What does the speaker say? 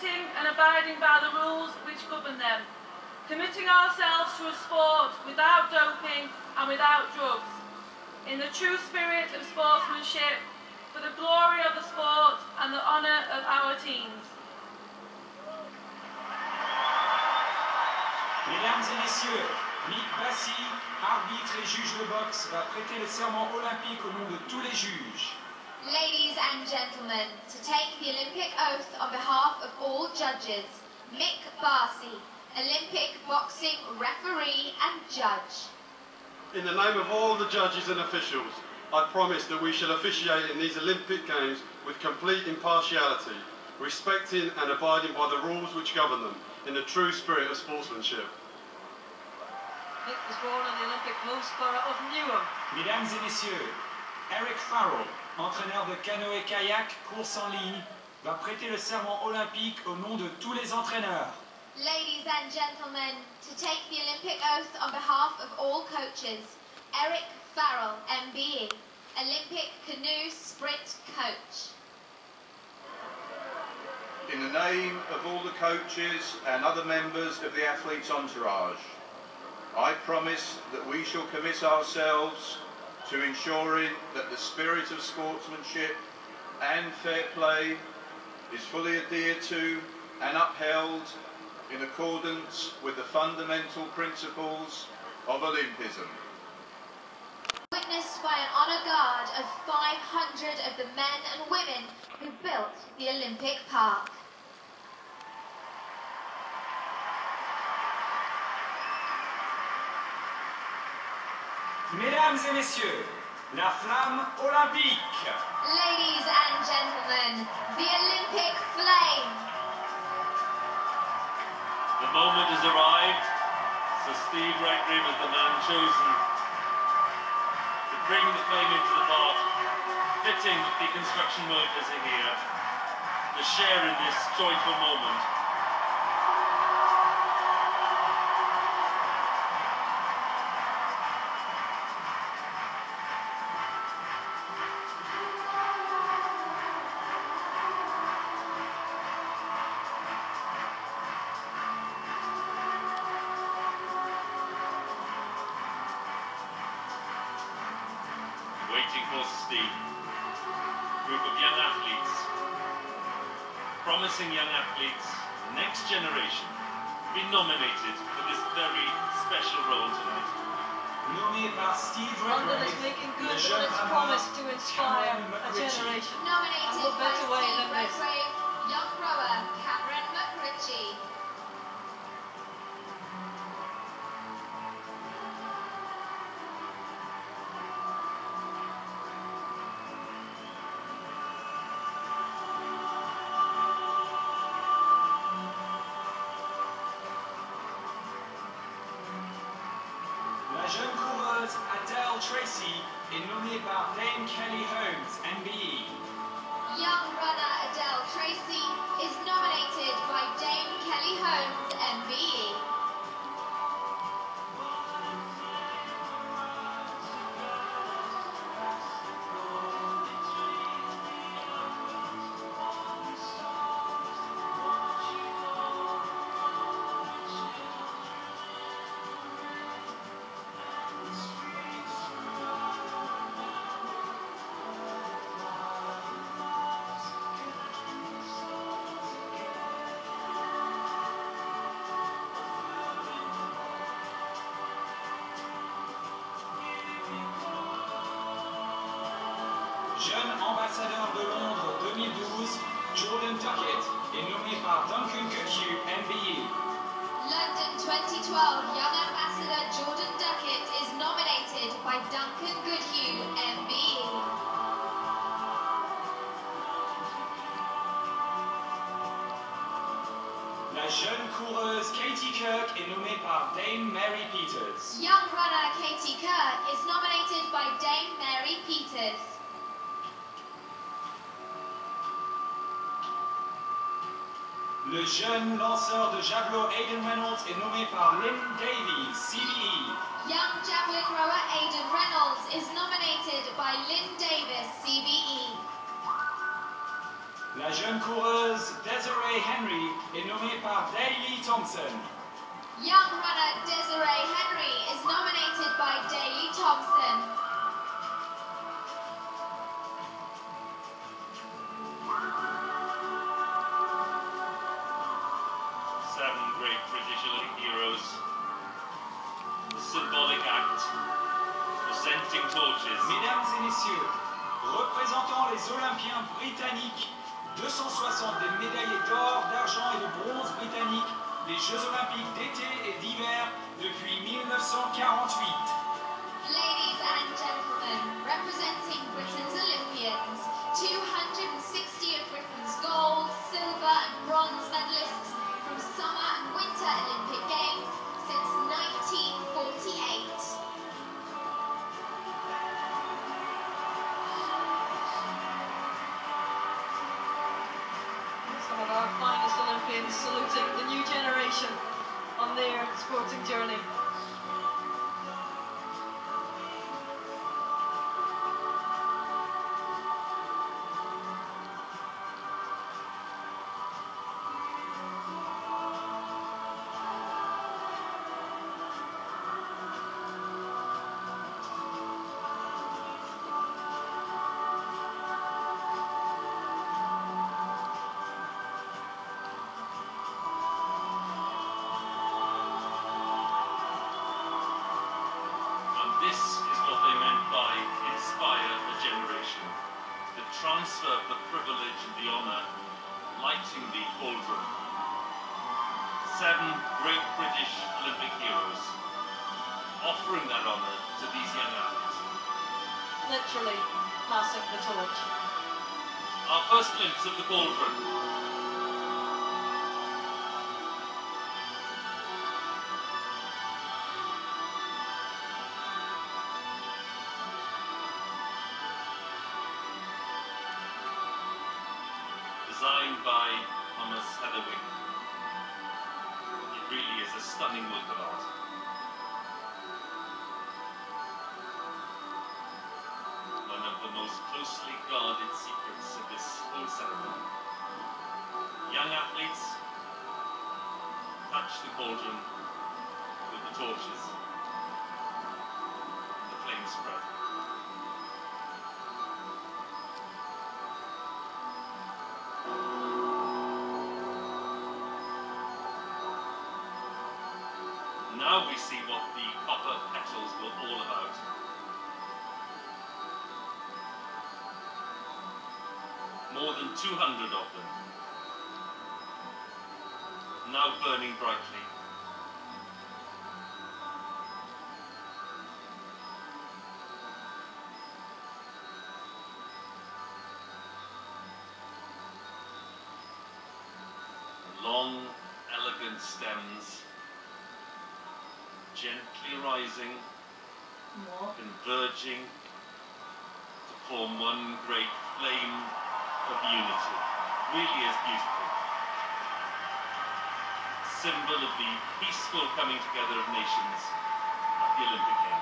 respecting and abiding by the rules which govern them, committing ourselves to a sport without doping and without drugs, in the true spirit of sportsmanship, for the glory of the sport and the honour of our teams. Mesdames et messieurs, Mick Bassi, arbitre et juge de boxe, va prêter le serment olympique au nom de tous les juges. Ladies and gentlemen, to take the Olympic oath on behalf of all judges, Mick Bassi, Olympic boxing referee and judge. In the name of all the judges and officials, I promise that we shall officiate in these Olympic Games with complete impartiality, respecting and abiding by the rules which govern them, in the true spirit of sportsmanship. Mick was born in the Olympic host borough of Newham. Mesdames et messieurs, Eric Farrell, entraîneur de canoë-kayak course en ligne, va prêter le serment olympique au nom de tous les entraîneurs. Ladies and gentlemen, to take the Olympic oath on behalf of all coaches, Eric Farrell, MBE, Olympic canoe sprint coach. In the name of all the coaches and other members of the athlete's entourage, I promise that we shall commit ourselves to ensuring that the spirit of sportsmanship and fair play is fully adhered to and upheld in accordance with the fundamental principles of Olympism. Witnessed by an honour guard of 500 of the men and women who built the Olympic Park. Mesdames et messieurs, la flamme olympique. Ladies and gentlemen, the Olympic flame. The moment has arrived, so Steve Redgrave is the man chosen to bring the flame into the park, fitting that the construction workers are here to share in this joyful moment. Waiting for Steve. Group of young athletes. Promising young athletes, next generation, be nominated for this very special role tonight. Nommé par Steve London is Redgrave, making le good jeune on its rameur promise to inspire Cameron a McRitchie. generation. And Nominated what by better way Steve than this? Redgrave, young rower Cameron McRitchie. La jeune coureuse Adele Tracy est nommée par Dame Kelly Holmes, MBE. Young runner Adele Tracy is nominated by Dame Kelly Holmes, MBE. Jeune ambassadeur de Londres 2012, Jordan Duckett est nommé par Duncan Goodhue, MBE. London 2012 Young Ambassador Jordan Duckett is nominated by Duncan Goodhue, MBE. La jeune coureuse Katie Kirk est nommée par Dame Mary Peters. Young runner Katie Kirk is nominated by Dame Mary Peters. Le jeune lanceur de javelot Aidan Reynolds est nommé par Lynn Davies, CBE. Young javelin rower Aidan Reynolds is nominated by Lynn Davis, CBE. La jeune coureuse Desiree Henry est nommée par Daley Thompson. Young runner Desiree Henry is nominated by Daley Thompson. Seven great British Olympic heroes. The symbolic act, presenting torches. Mesdames et messieurs, représentant les Olympiens britanniques, 260 des médaillés d'or, d'argent et de bronze britanniques, des Jeux Olympiques d'été et d'hiver depuis 1948. Ladies and gentlemen, representing Britain's Olympians, 260 of Britain's gold, silver and bronze medalists from summer and winter Olympic Games since 1948. Some of our finest Olympians saluting the new generation on their sporting journey. This is what they meant by inspire a generation. The transfer of the privilege and the honour, lighting the cauldron. Seven great British Olympic heroes, offering that honour to these young athletes. Literally passing the torch. Our first glimpse of the cauldron. Designed by Thomas Heatherwick. It really is a stunning work of art. One of the most closely guarded secrets of this whole ceremony. Young athletes touch the cauldron with the torches. The flames spread. Now we see what the copper petals were all about. More than 200 of them, now burning brightly. Long, elegant stems, gently rising, converging to form one great flame of unity. Really is beautiful. Symbol of the peaceful coming together of nations at the Olympic Games.